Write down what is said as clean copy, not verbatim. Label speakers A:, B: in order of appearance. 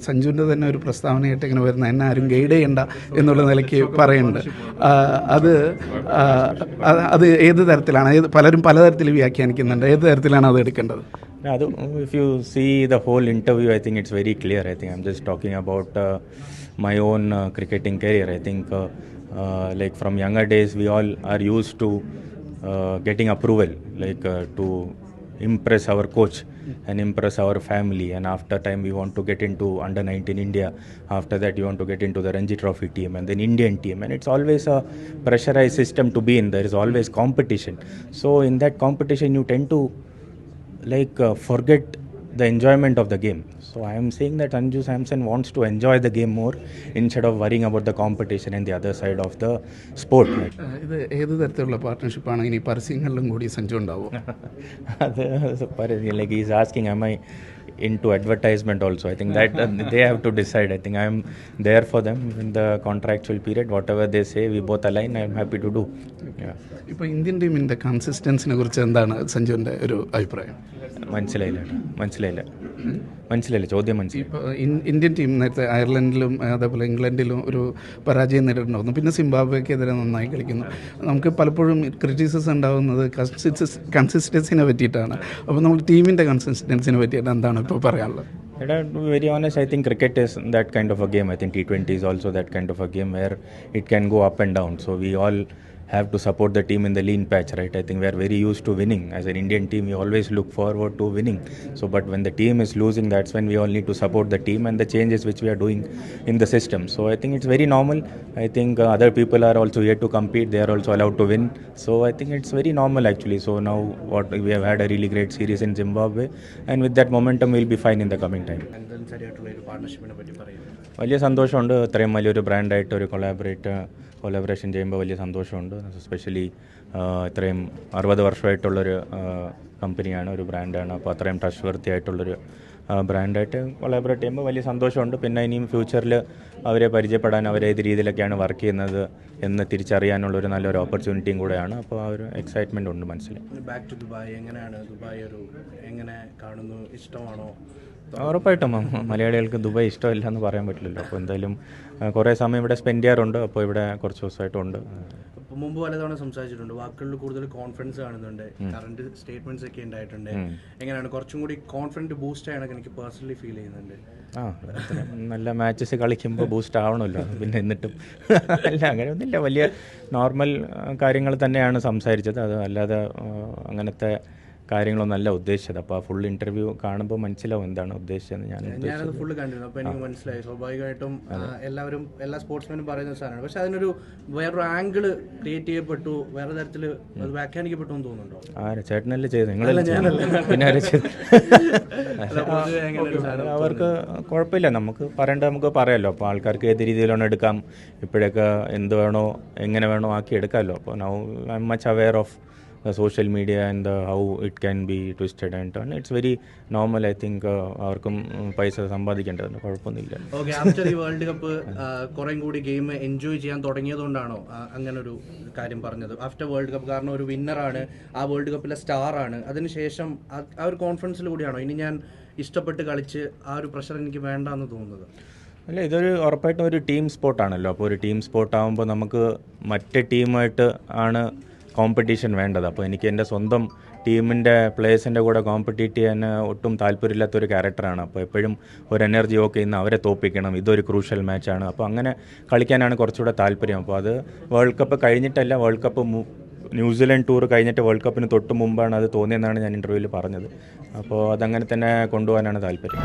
A: സഞ്ജുവിൻ്റെ തന്നെ ഒരു പ്രസ്താവനയായിട്ട് ഇങ്ങനെ വരുന്ന എന്നെ ആരും ഗൈഡ് ചെയ്യണ്ട എന്നുള്ള നിലയ്ക്ക് പറയുന്നുണ്ട്. അത് ഏത് തരത്തിലാണ്, പലരും പലതരത്തിൽ വ്യാഖ്യാനിക്കുന്നുണ്ട്, ഏത് തരത്തിലാണ് അത് എടുക്കേണ്ടത്?
B: If you see the whole interview, I think it's very clear. I think I'm just talking about my own cricketing career. I think like from younger days, we all are used to getting approval, like to impress our coach and impress our family, and after time we want to get into under 19 India. After that you want to get into the Ranji Trophy team and then Indian team, and it's always a pressurized system to be in. There is always competition, so in that competition you tend to forget the enjoyment of the game. So I am saying that Sanju Samson wants to enjoy the game more instead of worrying about the competition and the other side of the sport.
A: ഇത് ഏത് തരത്തിലുള്ള പാർട്ട്ണർഷിപ്പാണ്? ഇനി പരസ്യങ്ങളിലും കൂടി സഞ്ജു ഉണ്ടാവും?
B: Like he's asking, am I into advertisement also? I think that they have to decide. I think I am there for them in the contractual period. Whatever they say, we both align. I am happy to do.
A: ഇപ്പോൾ Indian ടീമിൻ്റെ കൺസിസ്റ്റൻസിനെ കുറിച്ച് എന്താണ് സഞ്ജുവിൻ്റെ ഒരു അഭിപ്രായം?
B: മനസ്സിലായില്ല ചോദ്യം മനസ്സിലായി.
A: ഇപ്പോൾ ഇന്ത്യൻ ടീം നേരത്തെ അയർലൻഡിലും അതേപോലെ ഇംഗ്ലണ്ടിലും ഒരു പരാജയം നേരിട്ടുണ്ടായിരുന്നു, പിന്നെ സിംബാബ്വേക്കെതിരെ നന്നായി കളിക്കുന്നു. നമുക്ക് പലപ്പോഴും ക്രിറ്റിസിസം ഉണ്ടാകുന്നത് കൺസിസ്റ്റൻസിനെ പറ്റിയിട്ടാണ്. അപ്പോൾ നമ്മൾ ടീമിൻ്റെ കൺസിസ്റ്റൻസിനെ പറ്റിയിട്ട് എന്താണ് ഇപ്പോൾ പറയാനുള്ളത്?
B: To be very honest, I think cricket is that kind of a game. I think T20 is also that kind of a game where it can go up and down. So we all have to support the team in the lean patch, right? I think we are very used to winning. As an Indian team, we always look forward to winning. So, but when the team is losing, that's when we all need to support the team and the changes which we are doing in the system. So, I think it's very normal. I think other people are also here to compete. They are also allowed to win. So, I think it's very normal actually. So, now we have had a really great series in Zimbabwe, and with that momentum, we'll be fine in the coming time. വലിയ സന്തോഷമുണ്ട്. ഇത്രയും വലിയൊരു ബ്രാൻഡായിട്ട് ഒരു collaboration ചെയ്യുമ്പോൾ വലിയ സന്തോഷമുണ്ട്. Especially ഇത്രയും 60 വർഷമായിട്ടുള്ളൊരു കമ്പനിയാണ്, ഒരു ബ്രാൻഡാണ്. അപ്പോൾ അത്രയും ട്രസ്റ്റ് വർത്തി ആയിട്ടുള്ളൊരു ബ്രാൻഡായിട്ട് കൊളാബറേറ്റ് ചെയ്യുമ്പോൾ വലിയ സന്തോഷമുണ്ട്. പിന്നെ ഇനിയും ഫ്യൂച്ചറിൽ അവരെ പരിചയപ്പെടാൻ, അവരേത് രീതിയിലൊക്കെയാണ് വർക്ക് ചെയ്യുന്നത് എന്ന് തിരിച്ചറിയാനുള്ളൊരു നല്ലൊരു ഓപ്പർച്യൂണിറ്റിയും കൂടെയാണ്. അപ്പോൾ ആ ഒരു എക്സൈറ്റ്മെൻ്റ് ഉണ്ട് മനസ്സിൽ.
C: ബാക്ക് ടു ദുബായ്, എങ്ങനെയാണ് ദുബായ് എങ്ങനെ കാണുന്നു? ഇഷ്ടമാണോ?
B: ഉറപ്പായിട്ടും മലയാളികൾക്ക് ദുബായ് ഇഷ്ടമില്ല എന്ന് പറയാൻ പറ്റില്ലല്ലോ. അപ്പോൾ എന്തായാലും കുറേ സമയം ഇവിടെ സ്പെൻഡ് ചെയ്യാറുണ്ട്. അപ്പോൾ ഇവിടെ കുറച്ച് ദിവസമായിട്ടുണ്ട്.
C: മുമ്പ് പലതവണ സംസാരിച്ചിട്ടുണ്ട്, വാക്കുകളിൽ കൂടുതൽ കോൺഫിഡൻസ് കാണുന്നുണ്ട്, കറണ്ട് സ്റ്റേറ്റ്മെന്റ്സ് ഒക്കെ ഉണ്ടായിട്ടുണ്ട്. എങ്ങനെയാണ് കുറച്ചും കൂടി കോൺഫിഡൻറ്റ് ബൂസ്റ്റ് ആയതൊക്കെ എനിക്ക് പേഴ്സണലി ഫീൽ ചെയ്യുന്നുണ്ട്.
B: നല്ല മാച്ചസ് കളിക്കുമ്പോൾ ബൂസ്റ്റ് ആവണമല്ലോ. പിന്നെ എന്നിട്ടും അല്ല, അങ്ങനെയൊന്നുമില്ല. വലിയ നോർമൽ കാര്യങ്ങൾ തന്നെയാണ് സംസാരിച്ചത്. അത് അല്ലാതെ അങ്ങനത്തെ കാര്യങ്ങളൊന്നല്ല ഉദ്ദേശിച്ചത്. അപ്പോൾ ആ ഫുൾ ഇന്റർവ്യൂ കാണുമ്പോൾ മനസ്സിലാവും എന്താണ് ഉദ്ദേശിച്ചതെന്ന്.
C: ഞാനത് ഫുള്ള് കണ്ടിരുന്നു. അപ്പോൾ എനിക്ക് മനസ്സിലായി. സ്വാഭാവികമായിട്ടും എല്ലാ സ്പോർട്സ്മാനും പറയുന്ന സാധനമാണ്. പക്ഷെ അതിനൊരു വേറൊരു ആംഗിള് ക്രിയേറ്റ് ചെയ്യപ്പെട്ടു, വേറെ തരത്തിൽ അത് വ്യാഖ്യാനിക്കപ്പെട്ടു എന്ന് തോന്നുന്നുണ്ടോ?
B: ചേട്ടനല്ലേ ചെയ്ത്, നിങ്ങളല്ല പിന്നെ അവർക്ക് കുഴപ്പമില്ല. നമുക്ക് പറയേണ്ടത് നമുക്ക് പറയാമല്ലോ. അപ്പോൾ ആൾക്കാർക്ക് ഏത് രീതിയിലാണ് എടുക്കാം, ഇപ്പോഴൊക്കെ എന്ത് വേണോ എങ്ങനെ വേണോ ആക്കി എടുക്കാമല്ലോ. അപ്പോൾ now I M much aware of the social media and how it can be twisted and turned. It's very normal. I think അവർക്കും പൈസ സമ്പാദിക്കേണ്ടതുണ്ട്, കുഴപ്പമൊന്നുമില്ല.
C: ഓക്കെ, ആഫ്റ്റർ ഈ വേൾഡ് കപ്പ് കുറേ കൂടി ഗെയിം എൻജോയ് ചെയ്യാൻ തുടങ്ങിയതുകൊണ്ടാണോ അങ്ങനൊരു കാര്യം പറഞ്ഞത്? ആഫ്റ്റർ വേൾഡ് കപ്പ്, കാരണം ഒരു വിന്നറാണ്, ആ വേൾഡ് കപ്പിലെ സ്റ്റാറാണ്. അതിനുശേഷം ആ ഒരു കോൺഫിഡൻസിൽ കൂടിയാണോ ഇനി ഞാൻ ഇഷ്ടപ്പെട്ട് കളിച്ച് ആ ഒരു പ്രഷർ എനിക്ക് വേണ്ട എന്ന് തോന്നുന്നത്?
B: അല്ല, ഇതൊരു ഉറപ്പായിട്ടും ഒരു ടീം സ്പോർട്ടാണല്ലോ. അപ്പോൾ ഒരു ടീം സ്പോർട്ടാകുമ്പോൾ നമുക്ക് മറ്റേ ടീമായിട്ട് ആണ് കോമ്പറ്റീഷൻ വേണ്ടത്. അപ്പോൾ എനിക്ക് എൻ്റെ സ്വന്തം ടീമിൻ്റെ പ്ലേയേഴ്സിൻ്റെ കൂടെ കോമ്പറ്റീറ്റ് ചെയ്യാൻ ഒട്ടും താല്പര്യമില്ലാത്തൊരു ക്യാരക്ടറാണ്. അപ്പോൾ എപ്പോഴും ഒരു എനർജി ഓക്കെ ഇന്ന് അവരെ തോൽപ്പിക്കണം, ഇതൊരു ക്രൂഷ്യൽ മാച്ചാണ്. അപ്പോൾ അങ്ങനെ കളിക്കാനാണ് കുറച്ചുകൂടെ താല്പര്യം. അപ്പോൾ അത് വേൾഡ് കപ്പ് കഴിഞ്ഞിട്ടല്ല, വേൾഡ് കപ്പ് ന്യൂസിലൻഡ് ടൂർ കഴിഞ്ഞിട്ട് വേൾഡ് കപ്പിന് തൊട്ട് മുമ്പാണ് അത് തോന്നിയെന്നാണ് ഞാൻ ഇൻ്റർവ്യൂവിൽ പറഞ്ഞത്. അപ്പോൾ അതങ്ങനെ തന്നെ കൊണ്ടുപോകാനാണ് താല്പര്യം.